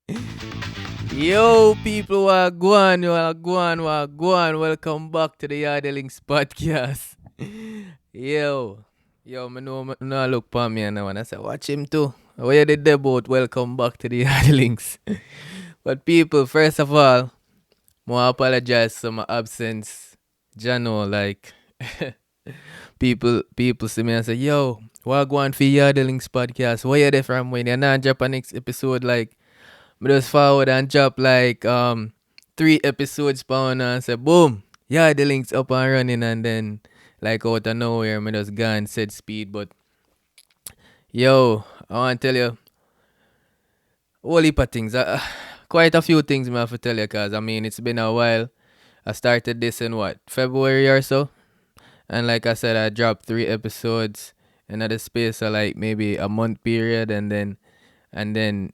Yo, people, wagwan, wagwan, wagwan. Welcome back to the Yaadie podcast. Yo, me know I look for me and I say, watch him too. Where you did debut? Welcome back to the Yaadie. But people, first of all, I apologize for my absence. Jano, like, people see me and say, yo, wagwan for Yaadie podcast. Where you there from when you're not drop a next episode, like, me just forward and drop like 3 episodes pound and say boom. Yeah, the links up and running and then like out of nowhere me just gone set speed. But yo, I wanna tell you whole heap of things. Quite a few things me have to tell you cause I mean it's been a while. I started this in what, February or so? And like I said, I dropped 3 episodes in the space of like maybe a month period and then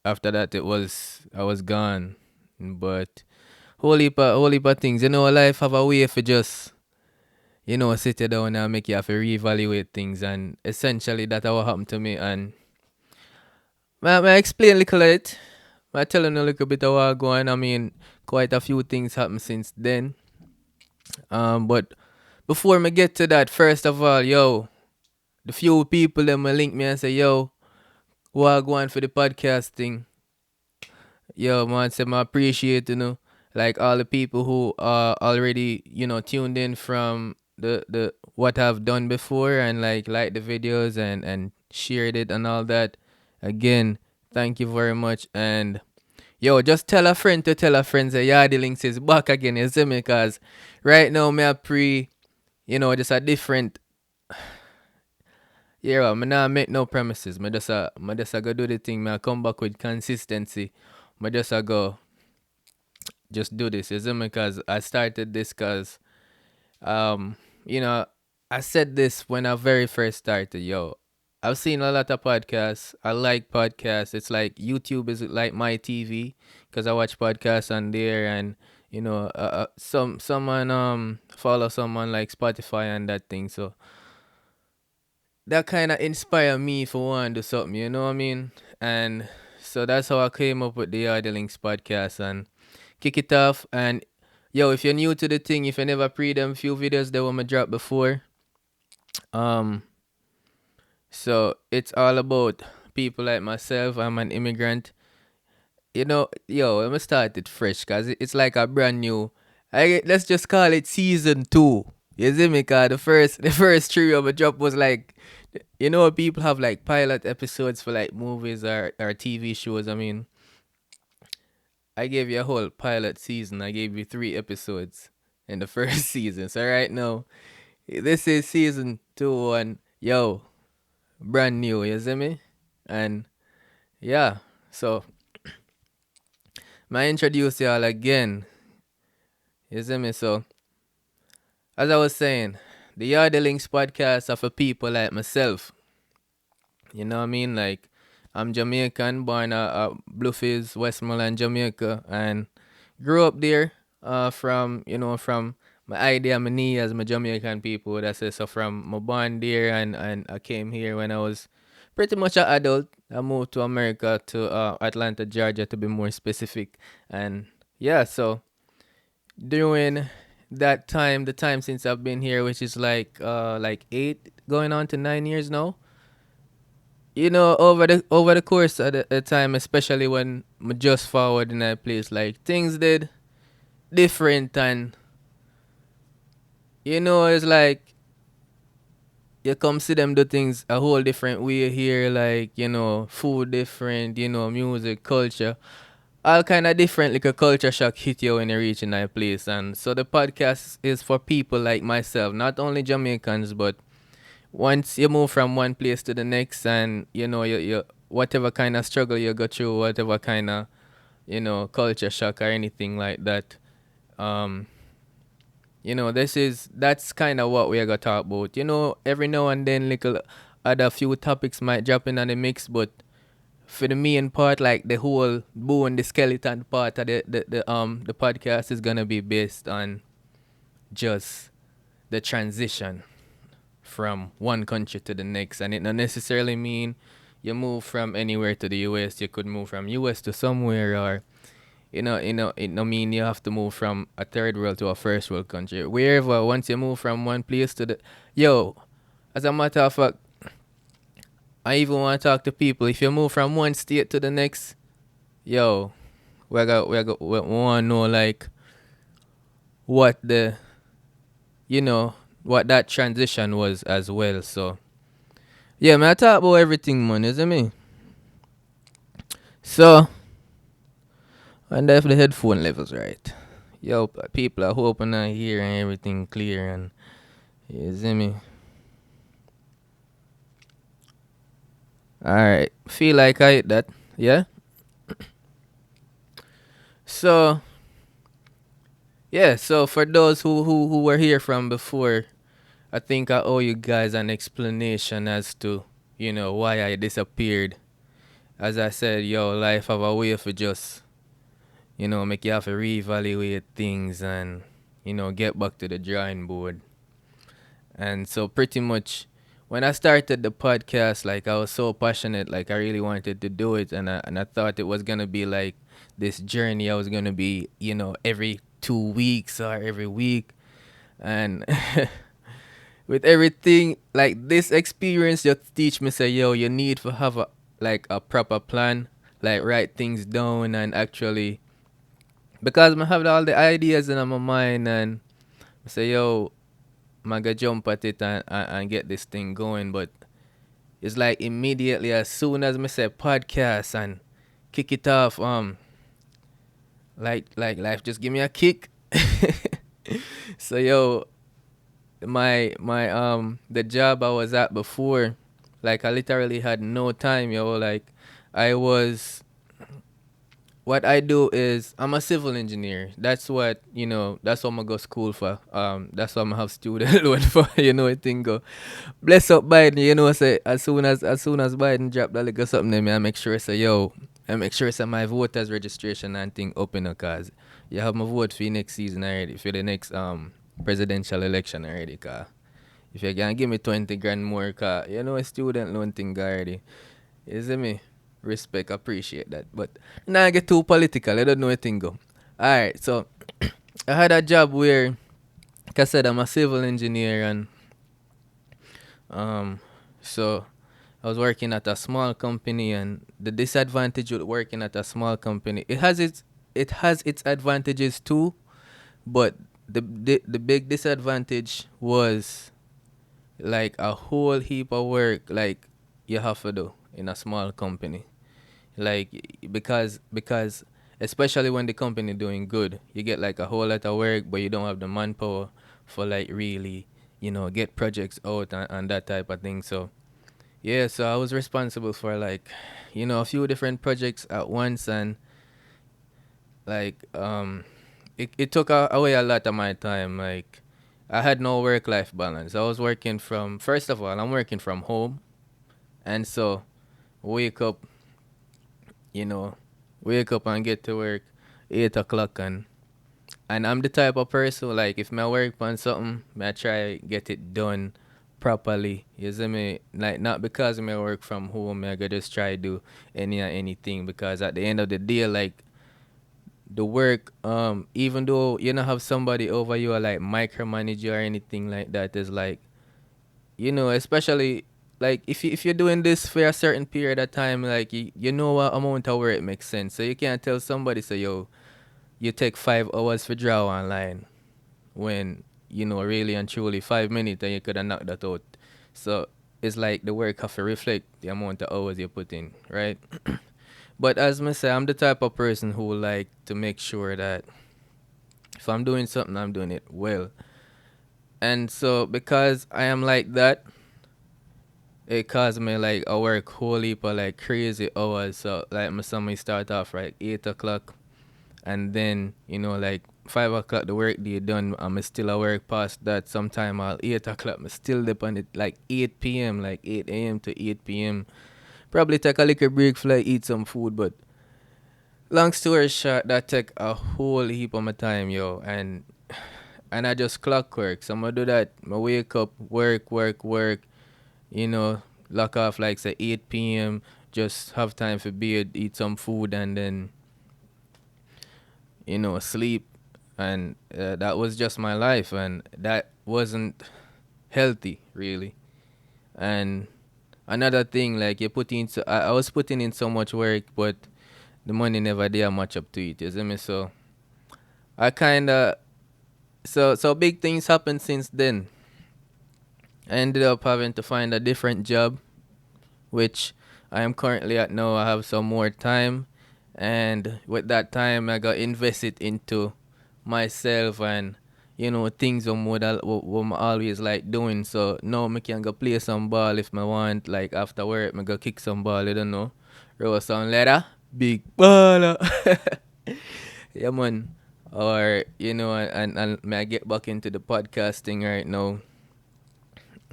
after that I was gone. But whole heap of things. You know, life have a way for just, sit you down and make you have to reevaluate things and essentially that what happened to me and may I explain a little of it? I tell you a little bit of what going. I mean, quite a few things happened since then. But before me get to that, first of all, yo, the few people that me link me and say, yo, what going for the podcast thing? Yo, man, say I appreciate, like all the people who already, tuned in from the what I've done before and like the videos and shared it and all that. Again, thank you very much. And yo, just tell a friend to tell a friend say Yaadie Links is back again, you see me? Cause right now me a just a different yeah, me not make no promises. Me just a go do the thing. Me I come back with consistency. Me just a go just do this, is it? Because I started this because, um, you know, I said this when I very first started. Yo, I've seen a lot of podcasts. I like podcasts. It's like YouTube is like my TV because I watch podcasts on there, and someone follow someone like Spotify and that thing. So that kind of inspired me for one to do something. You know what I mean? And so that's how I came up with the Yaadie podcast and kick it off. And yo, if you're new to the thing, if you never pre them few videos that were me drop before, um, so it's all about people like myself. I'm an immigrant. Yo, I'm gonna start it fresh because it's like a brand new. Let's just call it season two. You see me? Cause the first three of a drop was like, people have like pilot episodes for like movies or TV shows. I mean, I gave you a whole pilot season. I gave you 3 episodes in the first season. So right now, this is season two and yo, brand new, you see me? And yeah, so I introduce y'all again. You see me? So as I was saying, the Yaadie podcast are for people like myself. You know what I mean? Like I'm Jamaican, born at Bluefields, Westmoreland, Jamaica, and grew up there. From my idea, my knee as my Jamaican people. That's it. So from my born there, and I came here when I was pretty much an adult. I moved to America to Atlanta, Georgia, to be more specific. And yeah, so during that time, the time since I've been here, which is like 8 going on to 9 years now, over the course of the time, especially when I just forward in that place, like things did different, and it's like you come see them do things a whole different way here, like food different, music, culture, all kind of different. Like a culture shock hit you when you reach in that place, and so the podcast is for people like myself, not only Jamaicans, but once you move from one place to the next, and you whatever kind of struggle you go through, whatever kind of culture shock or anything like that, um that's kind of what we are gonna talk about. Every now and then little other few topics might drop in on the mix, but for the main part, like the whole bone, the skeleton part of the podcast is gonna be based on just the transition from one country to the next, and it not necessarily mean you move from anywhere to the US, you could move from US to somewhere, or it no mean you have to move from a third world to a first world country. Wherever, once you move from one place to the, yo, as a matter of fact, I even want to talk to people. If you move from one state to the next, yo, we want to know like what the, what that transition was as well. So yeah, man, I talk about everything, man. Isn't me? So, and if the headphone levels right, yo, people are hoping I hear and everything clear, and you see me. All right, feel like I hit that, yeah. So yeah, so for those who were here from before, I think I owe you guys an explanation as to why I disappeared. As I said, yo, life have a way for just make you have to reevaluate things and get back to the drawing board. And so pretty much when I started the podcast, like I was so passionate, like I really wanted to do it, and I thought it was gonna be like this journey. I was gonna be, every 2 weeks or every week, and with everything like this experience just teach me say, yo, you need to have a proper plan, like write things down and actually because I have all the ideas in my mind and I say, yo, I gotta jump at it and get this thing going. But it's like immediately as soon as me say podcast and kick it off, like life just give me a kick. So yo, my the job I was at before, like I literally had no time, yo. Like I was what I do is I'm a civil engineer. That's what that's what I go school for. That's what I have student loan for, it thing go. Bless up Biden, say as soon as Biden drop that little something in me, I make sure say yo, I make sure say my voters registration and thing open cause you have my vote for the next season already, for the next presidential election already, cause if you can give me 20 grand more, cause a student loan thing already. You see me? Respect, appreciate that. But now I get too political. I don't know a thing go. Alright, so I had a job where, like I said, I'm a civil engineer and um so I was working at a small company and the disadvantage with working at a small company, it has its advantages too, but the big disadvantage was like a whole heap of work like you have to do in a small company. Like because especially when the company doing good, you get like a whole lot of work but you don't have the manpower for like really get projects out and that type of thing. So yeah, so I was responsible for like a few different projects at once, and like it took away a lot of my time. Like I had no work life balance. I was working from, first of all, I'm working from home, and so wake up you know, wake up and get to work 8 o'clock, and I'm the type of person like if my work on something, I try get it done properly. You see me? Like not because I work from home, I go just try do anything because at the end of the day, like the work, even though you don't have somebody over you or like micromanage or anything like that, is like especially like if you're doing this for a certain period of time, like you know what amount of work makes sense. So you can't tell somebody say yo, you take 5 hours for draw online when really and truly 5 minutes and you could have knocked that out. So it's like the work have to reflect the amount of hours you put in, right? But as I say, I'm the type of person who like to make sure that if I'm doing something, I'm doing it well. And so because I am like that, it caused me like I work whole heap of like crazy hours. So like my summer start off like 8 o'clock, and then like 5 o'clock the work day done. I'm still at work past that. Sometime I'll 8 o'clock. I'm still dip on it like 8 p.m. like 8 a.m. to 8 p.m. Probably take a little break for like eat some food, but long story short, that take a whole heap of my time, yo, and I just clock work. So I'm gonna do that. I wake up, work, you know, lock off like say 8 p.m. Just have time for bed, eat some food, and then sleep. And that was just my life, and that wasn't healthy really. And another thing, like you put in, so I was putting in so much work, but the money never there much up to it. You see me? So I kind of so big things happened since then. I ended up having to find a different job, which I am currently at now. I have some more time, and with that time, I got invested into myself and things I'm always like doing. So now I can go play some ball if I want. Like after work, I go kick some ball. You don't know, roll some leather, big baller. Yeah, man. Or and may I get back into the podcasting right now,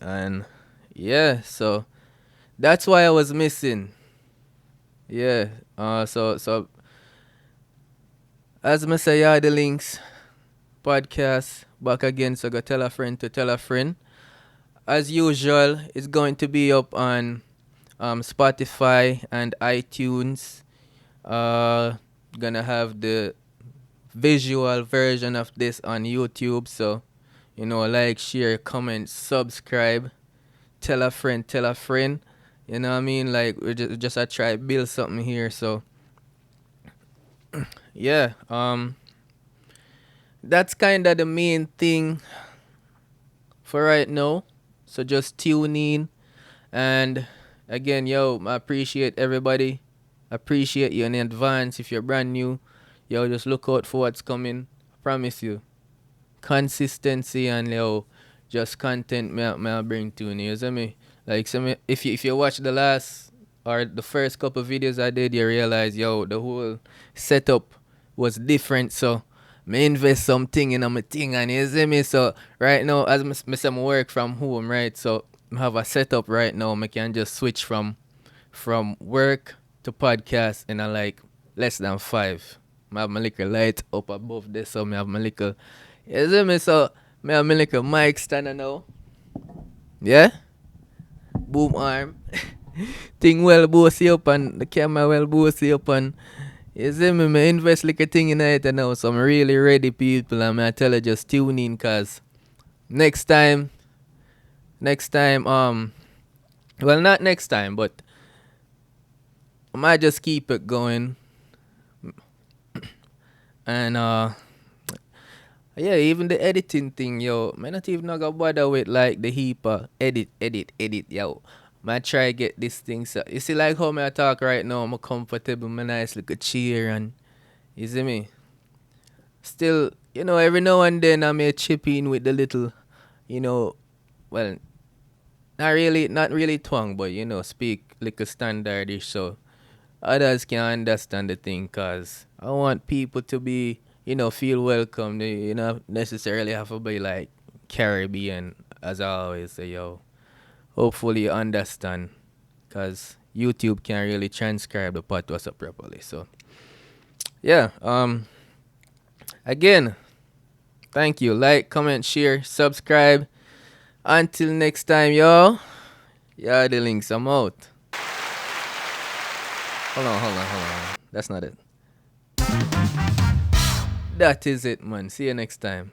and yeah, so that's why I was missing. Yeah. So as I say, yeah, the links podcast back again. So go tell a friend to tell a friend. As usual, it's going to be up on Spotify and iTunes. Gonna have the visual version of this on YouTube. So like, share, comment, subscribe, tell a friend, tell a friend. You know what I mean? Like we just I try build something here. So yeah, that's kind of the main thing for right now. So just tune in, and again, yo, I appreciate everybody. Appreciate you in advance. If you're brand new, yo, just look out for what's coming. I promise you, consistency and yo, just content may I bring to you. You see me? Like, if you watch the last or the first couple videos I did, you realize, yo, the whole setup was different. So me invest something in my thing, and you see me. So right now, as me say, me work from home, right? So I have a setup right now. I can just switch from work to podcast in a like less than 5. I have my little light up above this, so I have my little, you see me? So I have my little mic stand now. Yeah? Boom arm. Thing well bossy up, and the camera well bossy up, and you see me, me invest like a thing in it now. So I'm really ready, people, and I tell you, just tune in, cause next time, well, not next time, but I might just keep it going. And yeah, even the editing thing, yo, man, not even gonna bother with like the heap edit, yo. Man, try get this thing. So you see, like how me I talk right now, I'm comfortable, my nice little chair, and you see me. Still, every now and then I may chip in with the little, you know, well, not really twang, but speak like a standardish, so others can understand the thing. Cause I want people to be, feel welcome. They, necessarily have to be like Caribbean, as I always say, yo. Hopefully you understand, cause YouTube can't really transcribe the part what's up properly. So yeah, again, thank you. Like, comment, share, subscribe. Until next time, yo. Yeah, the links. I'm out. Hold on. That's not it. That is it, man. See you next time.